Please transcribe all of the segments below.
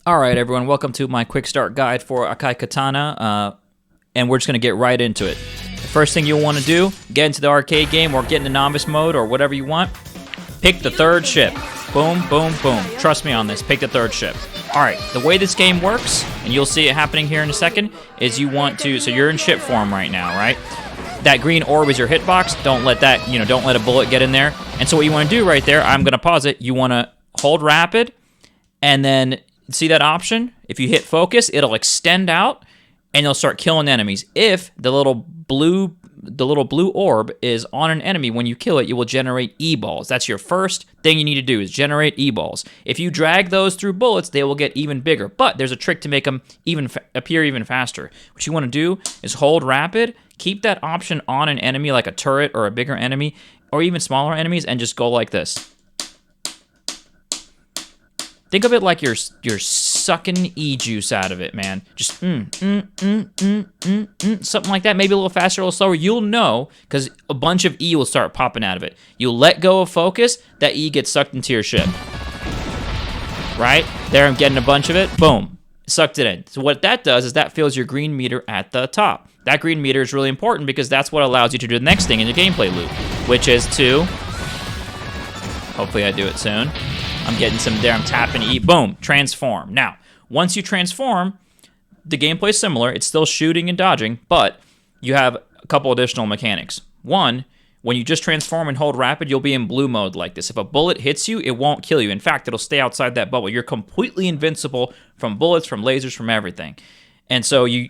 Alright everyone, welcome to my quick start guide for Akai Katana, and we're just going to get right into it. The first thing you'll want to do, get into the arcade game or get into novice mode or whatever you want, pick the third ship. Boom, boom, boom. Trust me on this, pick the third ship. Alright, the way this game works, and you'll see it happening here in a second, is you want to, so you're in ship form right now, right? That green orb is your hitbox, don't let that, don't let a bullet get in there. And so what you want to do right there, I'm going to pause it, you want to hold rapid, and then see that option? If you hit focus, it'll extend out, and you'll start killing enemies. If the little blue orb is on an enemy, when you kill it, you will generate E-balls. That's your first thing you need to do, is generate E-balls. If you drag those through bullets, they will get even bigger. But there's a trick to make them appear even faster. What you want to do is hold rapid, keep that option on an enemy like a turret or a bigger enemy, or even smaller enemies, and just go like this. Think of it like you're sucking E-juice out of it, man. Just something like that. Maybe a little faster, a little slower. You'll know, because a bunch of E will start popping out of it. You'll let go of focus, that E gets sucked into your ship. Right? There, I'm getting a bunch of it. Boom. Sucked it in. So what that does is that fills your green meter at the top. That green meter is really important because that's what allows you to do the next thing in the gameplay loop, which is to, hopefully I do it soon. I'm getting some there, I'm tapping E, boom, transform. Now, once you transform, the gameplay is similar. It's still shooting and dodging, but you have a couple additional mechanics. One, when you just transform and hold rapid, you'll be in blue mode like this. If a bullet hits you, it won't kill you. In fact, it'll stay outside that bubble. You're completely invincible from bullets, from lasers, from everything. And so you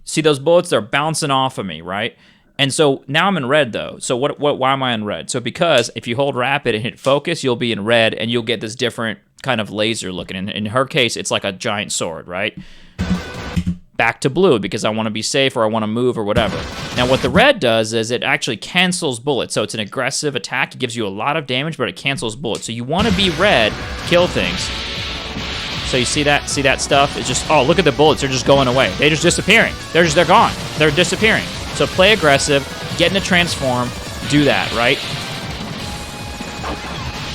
see those bullets, they're bouncing off of me, right? And so now I'm in red though. So why am I in red? So because if you hold rapid and hit focus, you'll be in red and you'll get this different kind of laser looking. In her case, it's like a giant sword, right? Back to blue because I want to be safe or I want to move or whatever. Now what the red does is it actually cancels bullets. So it's an aggressive attack. It gives you a lot of damage, but it cancels bullets. So you want to be red, kill things. So you see that stuff? It's just, oh, look at the bullets. They're just going away. They're just disappearing. They're gone. They're disappearing. So play aggressive, get into transform, do that, right?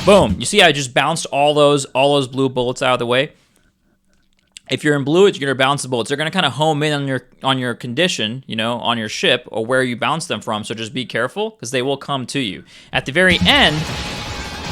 Boom. You see I just bounced all those blue bullets out of the way? If you're in blue, you're gonna bounce the bullets. They're gonna kind of home in on your condition, on your ship or where you bounce them from. So just be careful because they will come to you. At the very end,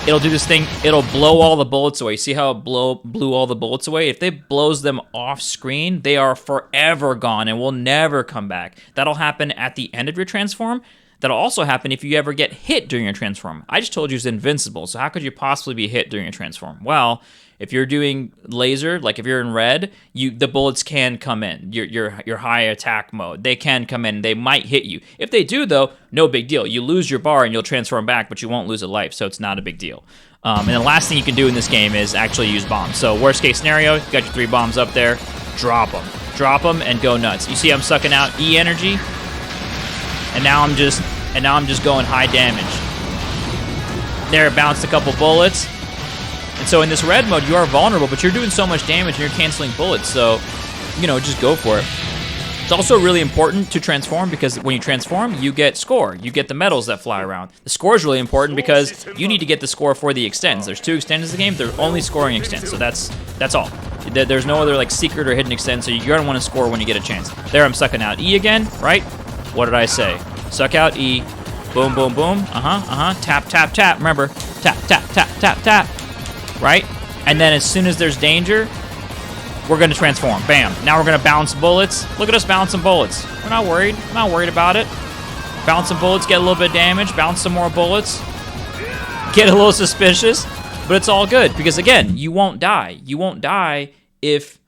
it'll do this thing, it'll blow all the bullets away. See how it blew all the bullets away? If it blows them off screen, they are forever gone and will never come back. That'll happen at the end of your transform. That'll also happen if you ever get hit during your transform. I just told you it's invincible, so how could you possibly be hit during your transform? Well, if you're doing laser, like if you're in red, the bullets can come in. Your high attack mode, they can come in. They might hit you. If they do, though, no big deal. You lose your bar and you'll transform back, but you won't lose a life, so it's not a big deal. And the last thing you can do in this game is actually use bombs. So worst case scenario, you got your 3 bombs up there. Drop them, and go nuts. You see, I'm sucking out E energy, and now I'm just going high damage. There, bounced a couple bullets. And so in this red mode, you are vulnerable, but you're doing so much damage and you're canceling bullets, so, just go for it. It's also really important to transform because when you transform, you get score. You get the medals that fly around. The score is really important because you need to get the score for the extends. There's 2 extends in the game. They're only scoring extends, so that's all. There's no other secret or hidden extend, so you're going to want to score when you get a chance. There, I'm sucking out E again, right? What did I say? Suck out E. Boom, boom, boom. Tap, tap, tap. Remember, tap, tap, tap, tap, tap. Right? And then as soon as there's danger, we're going to transform. Bam. Now we're going to bounce bullets. Look at us bouncing bullets. We're not worried. I'm not worried about it. Bounce some bullets, get a little bit of damage, bounce some more bullets. Get a little suspicious, but it's all good because, again, you won't die. You won't die if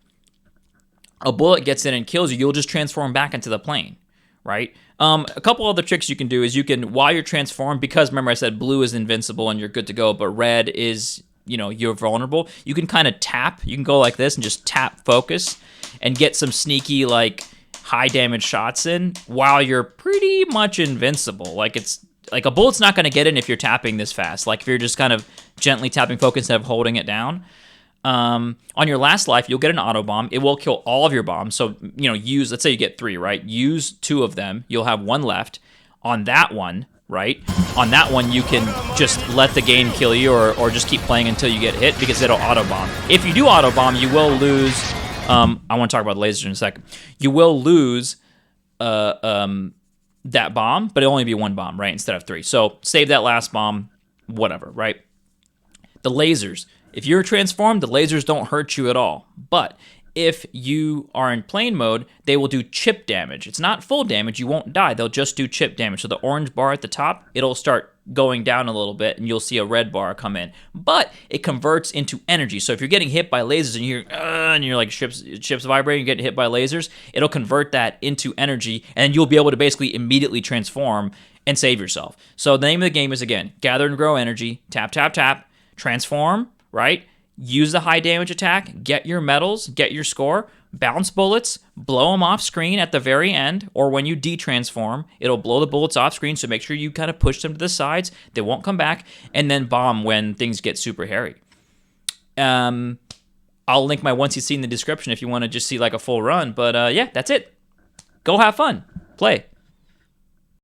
a bullet gets in and kills you. You'll just transform back into the plane, right? A couple other tricks you can do is you can, while you're transformed, because remember I said blue is invincible and you're good to go, but red is, you're vulnerable. You can kind of tap. You can go like this and just tap focus and get some sneaky, high damage shots in while you're pretty much invincible. It's like a bullet's not going to get in if you're tapping this fast. Like if you're just kind of gently tapping focus instead of holding it down. On your last life, you'll get an auto bomb. It will kill all of your bombs. So, let's say you get 3, right? Use 2 of them. You'll have 1 left. On that one, right? On that one, you can just let the game kill you or just keep playing until you get hit because it'll auto-bomb. If you do auto-bomb, you will lose... I want to talk about lasers in a second. You will lose that bomb, but it'll only be one bomb, right, instead of 3. So save that last bomb, whatever, right? The lasers. If you're transformed, the lasers don't hurt you at all. But if you are in plane mode, they will do chip damage. It's not full damage. You won't die. They'll just do chip damage. So the orange bar at the top, it'll start going down a little bit, and you'll see a red bar come in. But it converts into energy. So if you're getting hit by lasers and you're like ships vibrating, you're getting hit by lasers, it'll convert that into energy, and you'll be able to basically immediately transform and save yourself. So the name of the game is, again, gather and grow energy, tap, tap, tap, transform, right? Use the high damage attack, get your medals, get your score, bounce bullets, blow them off screen at the very end, or when you detransform, it'll blow the bullets off screen, so make sure you kind of push them to the sides, they won't come back, and then bomb when things get super hairy. I'll link my once you see in the description if you want to just see like a full run, but yeah, that's it. Go have fun. Play.